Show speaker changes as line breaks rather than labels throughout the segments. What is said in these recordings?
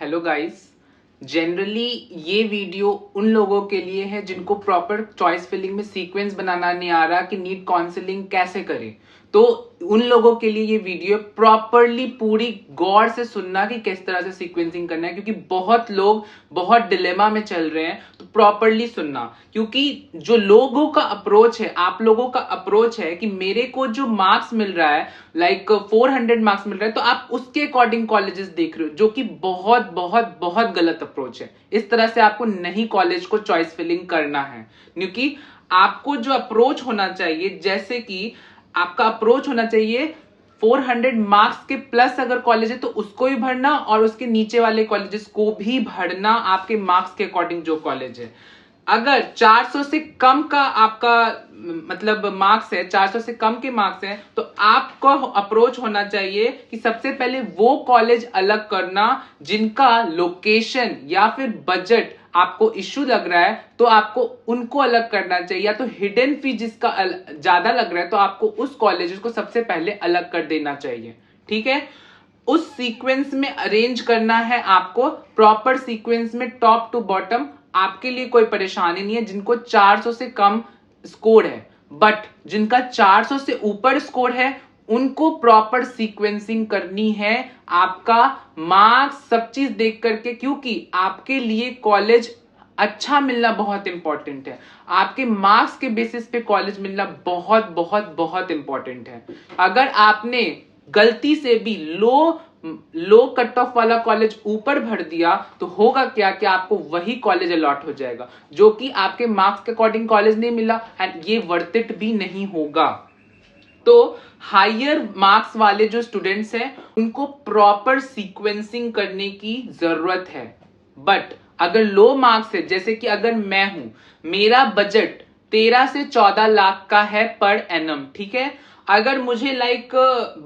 Hello guys. Generally ये video उन लोगों के लिए है जिनको प्रॉपर चॉइस फिलिंग में सीक्वेंस बनाना नहीं आ रहा कि नीट काउंसलिंग कैसे करें। तो उन लोगों के लिए ये वीडियो प्रॉपरली पूरी गौर से सुनना कि किस तरह से सीक्वेंसिंग करना है, क्योंकि बहुत लोग बहुत डिलेमा में चल रहे हैं। तो प्रॉपरली सुनना, क्योंकि जो लोगों का अप्रोच है, आप लोगों का अप्रोच है कि मेरे को जो मार्क्स मिल रहा है लाइक 400 मार्क्स मिल रहा है, तो आप उसके अकॉर्डिंग कॉलेजेस देख रहे हो, जो कि बहुत बहुत बहुत गलत अप्रोच है। इस तरह से आपको नहीं कॉलेज को चॉइस फिलिंग करना है, क्योंकि आपको जो अप्रोच होना चाहिए, जैसे कि आपका अप्रोच होना चाहिए 400 मार्क्स के प्लस अगर कॉलेज है तो उसको भी भरना और उसके नीचे वाले कॉलेजेस को भी भरना आपके मार्क्स के अकॉर्डिंग जो कॉलेज है। अगर 400 से कम का आपका मतलब मार्क्स है, 400 से कम के मार्क्स हैं, तो आपको अप्रोच होना चाहिए कि सबसे पहले वो कॉलेज अलग करना जिनका लोकेशन या फिर बजट आपको इश्यू लग रहा है, तो आपको उनको अलग करना चाहिए। या तो हिडन फी जिसका ज्यादा लग रहा है, तो आपको उस कॉलेज को सबसे पहले अलग कर देना चाहिए। ठीक है, उस सीक्वेंस में अरेंज करना है आपको, प्रॉपर सीक्वेंस में टॉप टू बॉटम। आपके लिए कोई परेशानी नहीं है जिनको 400 से कम स्कोर है, बट जिनका 400 से ऊपर स्कोर है उनको प्रॉपर सीक्वेंसिंग करनी है, आपका मार्क्स सब चीज देख करके, क्योंकि आपके लिए कॉलेज अच्छा मिलना बहुत इंपॉर्टेंट है। आपके मार्क्स के बेसिस पे कॉलेज मिलना बहुत बहुत बहुत इंपॉर्टेंट है। अगर आपने गलती से भी लो कट ऑफ वाला कॉलेज ऊपर भर दिया, तो होगा क्या कि आपको वही कॉलेज अलॉट हो जाएगा, जो कि आपके मार्क्स के अकॉर्डिंग कॉलेज नहीं मिला, एंड ये वर्थ इट भी नहीं होगा। तो हायर मार्क्स वाले जो स्टूडेंट्स हैं उनको प्रॉपर सीक्वेंसिंग करने की जरूरत है। बट अगर लो मार्क्स है, जैसे कि अगर मैं हूं, मेरा बजट 13 से 14 लाख का है पर एनम, ठीक है। अगर मुझे लाइक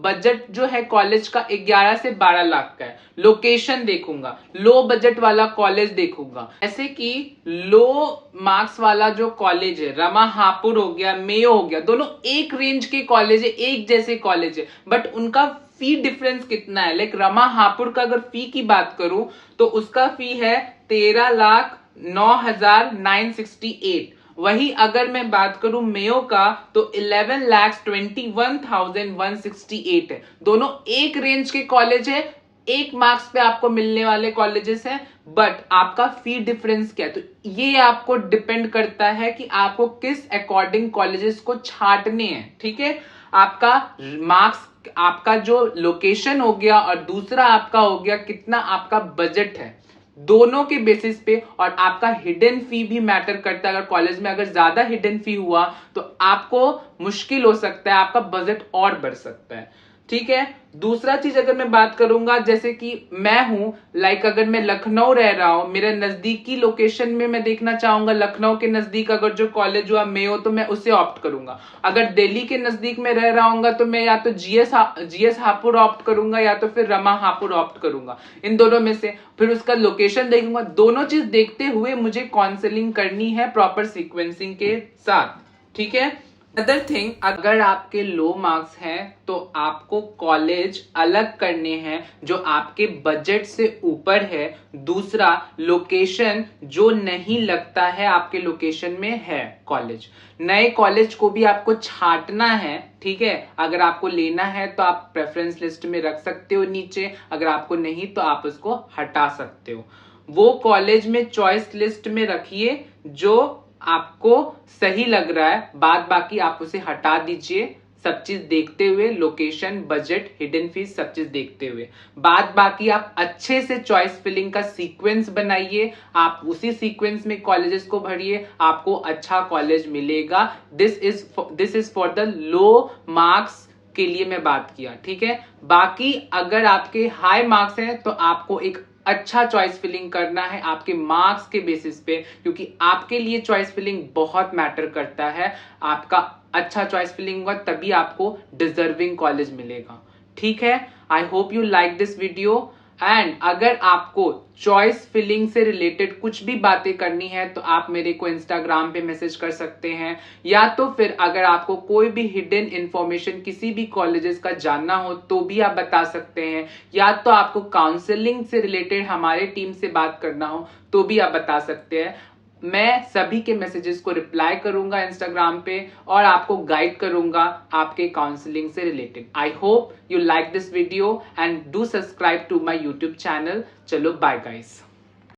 बजट जो है कॉलेज का 11 से 12 लाख का है, लोकेशन देखूंगा, लो बजट वाला कॉलेज देखूंगा। ऐसे कि लो मार्क्स वाला जो कॉलेज है, रमा हापुड़ हो गया, मेयो हो गया, दोनों एक रेंज के कॉलेज है, एक जैसे कॉलेज है, बट उनका फी डिफरेंस कितना है। लाइक रमा हापुड़ का अगर फी की बात करूं तो उसका फी है 13,09,968। वही अगर मैं बात करूं मेयो का तो 11,21,168 है। दोनों एक रेंज के कॉलेज है, एक मार्क्स पे आपको मिलने वाले कॉलेजेस हैं, बट आपका फी डिफरेंस क्या है। तो ये आपको डिपेंड करता है कि आपको किस अकॉर्डिंग कॉलेजेस को छांटने हैं। ठीक है, आपका मार्क्स, आपका जो लोकेशन हो गया, और दूसरा आपका हो गया कितना आपका बजट है, दोनों के बेसिस पे। और आपका हिडन फी भी मैटर करता है। अगर कॉलेज में अगर ज्यादा हिडन फी हुआ तो आपको मुश्किल हो सकता है, आपका बजट और बढ़ सकता है। ठीक है, दूसरा चीज अगर मैं बात करूंगा, जैसे कि मैं हूं लाइक अगर मैं लखनऊ रह रहा हूं, मेरे नजदीकी लोकेशन में मैं देखना चाहूंगा लखनऊ के नजदीक अगर जो कॉलेज हुआ मेयो, तो मैं उसे ऑप्ट करूंगा। अगर दिल्ली के नजदीक में रह रहा हूंगा तो मैं या तो जीएस हापुड़ ऑप्ट करूंगा या तो फिर रमा हापुड़ ऑप्ट करूंगा, इन दोनों में से। फिर उसका लोकेशन देखूंगा। दोनों चीज देखते हुए मुझे काउंसलिंग करनी है प्रॉपर सीक्वेंसिंग के साथ। ठीक है, अदर थिंग, अगर आपके लो मार्क्स हैं तो आपको कॉलेज अलग करने हैं जो आपके बजट से ऊपर है। दूसरा, लोकेशन जो नहीं लगता है आपके लोकेशन में है कॉलेज, नए कॉलेज को भी आपको छांटना है। ठीक है, अगर आपको लेना है तो आप प्रेफरेंस लिस्ट में रख सकते हो नीचे, अगर आपको नहीं तो आप उसको हटा सकते हो। वो कॉलेज में चॉइस लिस्ट में रखिए जो आपको सही लग रहा है, बाद बाकी आप उसे हटा दीजिए, सब चीज देखते हुए, लोकेशन, बजट, हिडन फीस, सब चीज देखते हुए। बाद बाकी आप अच्छे से चॉइस फिलिंग का सीक्वेंस बनाइए, आप उसी सीक्वेंस में कॉलेजेस को भरिए, आपको अच्छा कॉलेज मिलेगा। This is for the low marks के लिए मैं बात किया। ठीक है, बाकी अगर आपके हाई मार्क्स हैं तो आपको एक अच्छा चॉइस फिलिंग करना है आपके मार्क्स के बेसिस पे, क्योंकि आपके लिए चॉइस फिलिंग बहुत मैटर करता है। आपका अच्छा चॉइस फिलिंग होगा तभी आपको डिजर्विंग कॉलेज मिलेगा। ठीक है, आई hope you like this video and अगर आपको चॉइस फिलिंग से रिलेटेड कुछ भी बातें करनी है तो आप मेरे को इंस्टाग्राम पे मैसेज कर सकते हैं, या तो फिर अगर आपको कोई भी हिडन इंफॉर्मेशन किसी भी कॉलेजेस का जानना हो तो भी आप बता सकते हैं, या तो आपको काउंसलिंग से रिलेटेड हमारे टीम से बात करना हो तो भी आप बता सकते हैं। मैं सभी के मैसेजेस को रिप्लाई करूंगा इंस्टाग्राम पे और आपको गाइड करूंगा आपके काउंसलिंग से related. I hope you like this video and do subscribe to my YouTube channel. चलो बाय गाइस।